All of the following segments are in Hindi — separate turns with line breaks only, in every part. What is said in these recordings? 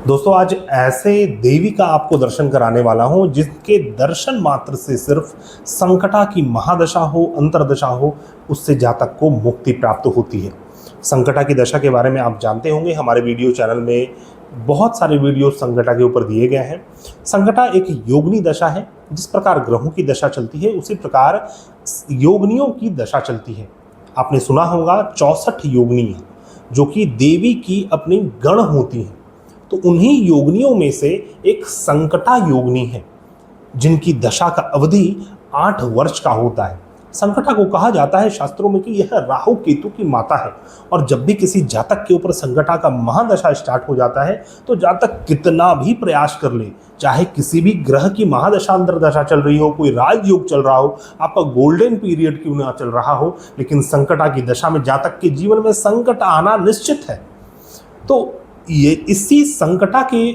दोस्तों आज ऐसे देवी का आपको दर्शन कराने वाला हूं जिसके दर्शन मात्र से सिर्फ संकटा की महादशा हो, अंतरदशा हो, उससे जातक को मुक्ति प्राप्त होती है। संकटा की दशा के बारे में आप जानते होंगे, हमारे वीडियो चैनल में बहुत सारे वीडियो संकटा के ऊपर दिए गए हैं। संकटा एक योगनी दशा है। जिस प्रकार ग्रहों की दशा चलती है उसी प्रकार योगनियों की दशा चलती है। आपने सुना होगा 64 योगनियाँ जो कि देवी की अपनी गण होती हैं। तो उन्हीं योगनियों में से एक संकटा योगनी है जिनकी दशा का अवधि 8 वर्ष का होता है। संकटा को कहा जाता है शास्त्रों में कि यह राहु केतु की माता है, और जब भी किसी जातक के ऊपर संकटा का महादशा स्टार्ट हो जाता है तो जातक कितना भी प्रयास कर ले, चाहे किसी भी ग्रह की महादशा अंतरदशा चल रही हो, कोई राजयोग चल रहा हो, आपका गोल्डन पीरियड क्यों ना चल रहा हो, लेकिन संकटा की दशा में जातक के जीवन में संकट आना निश्चित है। तो ये इसी संकटा के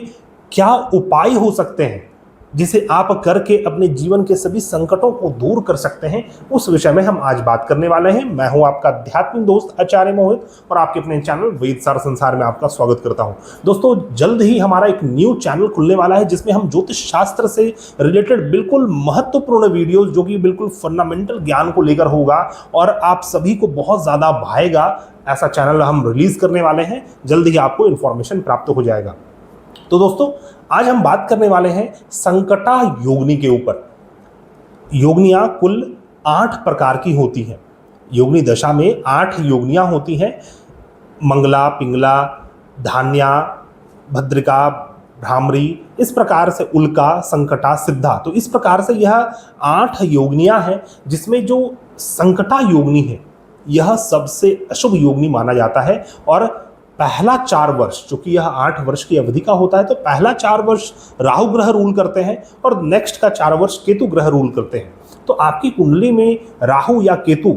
क्या उपाय हो सकते हैं जिसे आप करके अपने जीवन के सभी संकटों को दूर कर सकते हैं, उस विषय में हम आज बात करने वाले हैं। मैं हूं आपका आध्यात्मिक दोस्त आचार्य मोहित और आपके अपने चैनल वेद सार संसार में आपका स्वागत करता हूं। दोस्तों जल्द ही हमारा एक न्यू चैनल खुलने वाला है जिसमें हम ज्योतिष शास्त्र से रिलेटेड बिल्कुल महत्वपूर्ण वीडियोज जो कि बिल्कुल फंडामेंटल ज्ञान को लेकर होगा और आप सभी को बहुत ज्यादा भाएगा, ऐसा चैनल हम रिलीज करने वाले हैं। जल्द ही आपको इंफॉर्मेशन प्राप्त हो जाएगा। तो दोस्तों आज हम बात करने वाले हैं संकटा योगनी के ऊपर। योगनियां कुल 8 प्रकार की होती हैं। योगनी दशा में 8 योगनियां होती हैं। मंगला, पिंगला, धान्या, भद्रिका, भ्रामरी, इस प्रकार से उल्का, संकटा, सिद्धा। तो इस प्रकार से यह 8 योगनियां हैं जिसमें जो संकटा योगनी है यह सबसे अशुभ योगनी माना जाता है। और पहला 4 वर्ष, चूंकि यह 8 वर्ष की अवधि का होता है, तो पहला 4 वर्ष राहु ग्रह रूल करते हैं और नेक्स्ट का 4 वर्ष केतु ग्रह रूल करते हैं। तो आपकी कुंडली में राहु या केतु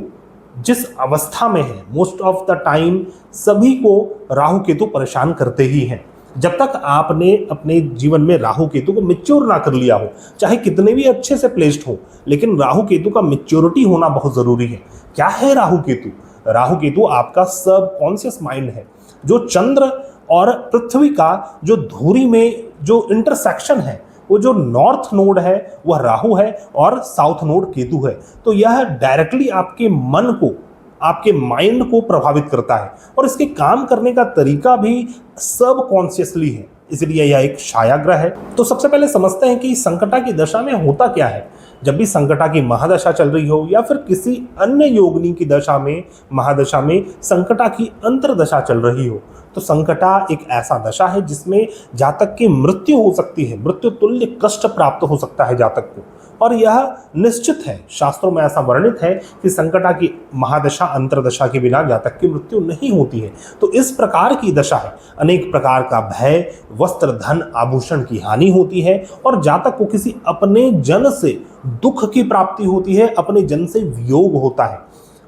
जिस अवस्था में है, मोस्ट ऑफ द टाइम सभी को राहु केतु परेशान करते ही हैं। जब तक आपने अपने जीवन में राहु केतु को मैच्योर ना कर लिया हो, चाहे कितने भी अच्छे से प्लेस्ड हो, लेकिन राहु केतु का मैच्योरिटी होना बहुत जरूरी है। क्या है राहु केतु? राहु केतु आपका सब कॉन्शियस माइंड है। जो चंद्र और पृथ्वी का जो धुरी में जो इंटरसेक्शन है, वो जो नॉर्थ नोड है वह राहु है और साउथ नोड केतु है। तो यह डायरेक्टली आपके मन को, आपके माइंड को प्रभावित करता है और इसके काम करने का तरीका भी सब कॉन्शियसली है, इसलिए यह एक छाया ग्रह है। तो सबसे पहले समझते हैं कि संकटा की दशा में होता क्या है। जब भी संकटा की महादशा चल रही हो या फिर किसी अन्य योगनी की दशा में, महादशा में संकटा की अंतरदशा चल रही हो, तो संकटा एक ऐसा दशा है जिसमें जातक की मृत्यु हो सकती है, मृत्यु तुल्य कष्ट प्राप्त हो सकता है जातक को, और यह निश्चित है। शास्त्रों में ऐसा वर्णित है कि संकटा की महादशा अंतरदशा के बिना जातक की मृत्यु नहीं होती है। तो इस प्रकार की दशा है, अनेक प्रकार का भय, वस्त्र, धन, आभूषण की हानि होती है और जातक को किसी अपने जन से दुख की प्राप्ति होती है, अपने जन से वियोग होता है।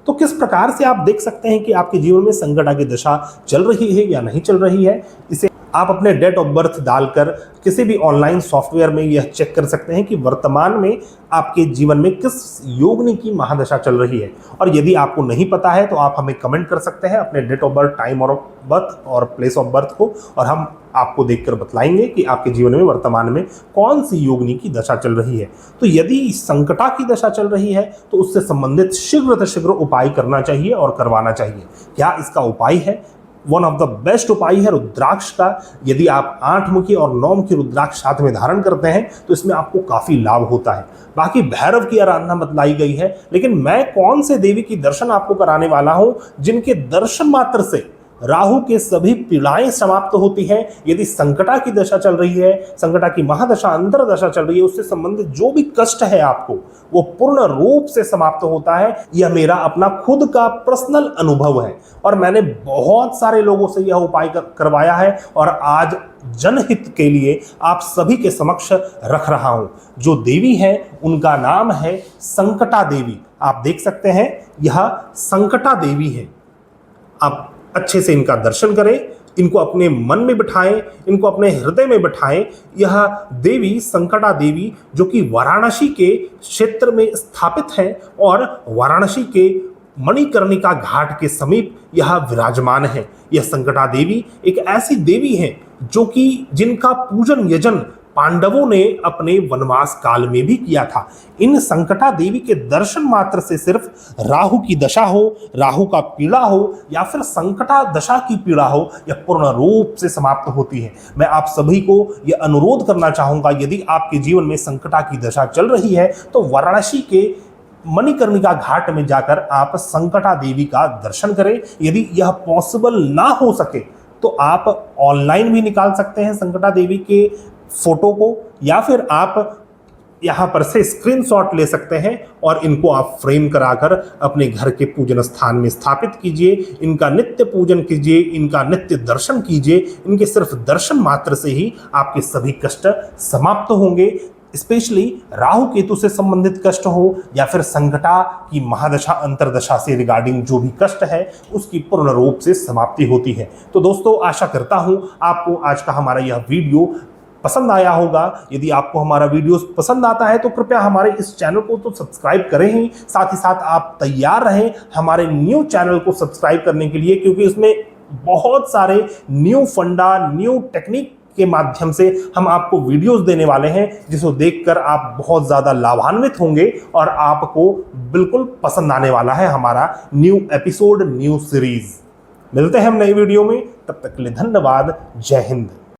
तो किस प्रकार से आप देख सकते हैं कि आपके जीवन में संकटा की दशा चल रही है या नहीं चल रही है? इसे आप अपने डेट ऑफ बर्थ डालकर किसी भी ऑनलाइन सॉफ्टवेयर में यह चेक कर सकते हैं कि वर्तमान में आपके जीवन में किस योगनी की महादशा चल रही है। और यदि आपको नहीं पता है तो आप हमें कमेंट कर सकते हैं अपने date of birth, time of birth और प्लेस ऑफ बर्थ को, और हम आपको देखकर बतलाएंगे कि आपके जीवन में वर्तमान में कौन सी योगनी की दशा चल रही है। तो यदि संकटा की दशा चल रही है तो उससे संबंधित शीघ्र से शीघ्र उपाय करना चाहिए और करवाना चाहिए। क्या इसका उपाय है? वन ऑफ द बेस्ट उपाय है रुद्राक्ष का। यदि आप 8 मुखी और 9 मुखी रुद्राक्ष साथ में धारण करते हैं तो इसमें आपको काफी लाभ होता है। बाकी भैरव की आराधना बतलाई गई है, लेकिन मैं कौन से देवी की दर्शन आपको कराने वाला हूं जिनके दर्शन मात्र से राहु के सभी पीड़ाएं समाप्त होती हैं। यदि संकटा की दशा चल रही है, संकटा की महादशा अंतरदशा चल रही है, उससे संबंधित जो भी कष्ट है आपको वो पूर्ण रूप से समाप्त होता है। यह मेरा अपना खुद का पर्सनल अनुभव है और मैंने बहुत सारे लोगों से यह उपाय करवाया है और आज जनहित के लिए आप सभी के समक्ष रख रहा हूं। जो देवी है उनका नाम है संकटा देवी। आप देख सकते हैं यह संकटा देवी है। आप अच्छे से इनका दर्शन करें, इनको अपने मन में बिठाएं, इनको अपने हृदय में बिठाएं। यह देवी संकटा देवी जो कि वाराणसी के क्षेत्र में स्थापित है और वाराणसी के मणिकर्णिका घाट के समीप यह विराजमान है। यह संकटा देवी एक ऐसी देवी है जो कि जिनका पूजन यजन पांडवों ने अपने वनवास काल में भी किया था। इन संकटा देवी के दर्शन मात्र से सिर्फ राहु की दशा हो, राहु का पीड़ा हो या फिर संकटा दशा की पीड़ा हो, यह पूर्ण रूप से समाप्त होती है। मैं आप सभी को यह अनुरोध करना चाहूंगा, यदि आपके जीवन में संकटा की दशा चल रही है तो वाराणसी के मणिकर्णिका घाट में जाकर आप संकटा देवी का दर्शन करें। यदि यह पॉसिबल ना हो सके तो आप ऑनलाइन भी निकाल सकते हैं संकटा देवी के फोटो को, या फिर आप यहां पर से स्क्रीनशॉट ले सकते हैं और इनको आप फ्रेम कराकर अपने घर के पूजन स्थान में स्थापित कीजिए। इनका नित्य पूजन कीजिए, इनका नित्य दर्शन कीजिए। इनके सिर्फ दर्शन मात्र से ही आपके सभी कष्ट समाप्त होंगे। स्पेशली राहु केतु से संबंधित कष्ट हो या फिर संकटा की महादशा अंतरदशा से रिगार्डिंग जो भी कष्ट है उसकी पूर्ण रूप से समाप्ति होती है। तो दोस्तों, आशा करता हूं आपको आज का हमारा यह वीडियो पसंद आया होगा। यदि आपको हमारा वीडियो पसंद आता है तो कृपया हमारे इस चैनल को तो सब्सक्राइब करें ही, साथ ही साथ आप तैयार रहें हमारे न्यू चैनल को सब्सक्राइब करने के लिए, क्योंकि इसमें बहुत सारे न्यू फंडा, न्यू टेक्निक के माध्यम से हम आपको वीडियोस देने वाले हैं, जिसको देखकर आप बहुत ज़्यादा लाभान्वित होंगे और आपको बिल्कुल पसंद आने वाला है हमारा न्यू एपिसोड, न्यू सीरीज। मिलते हैं हम नई वीडियो में, तब तक के लिए धन्यवाद। जय हिंद।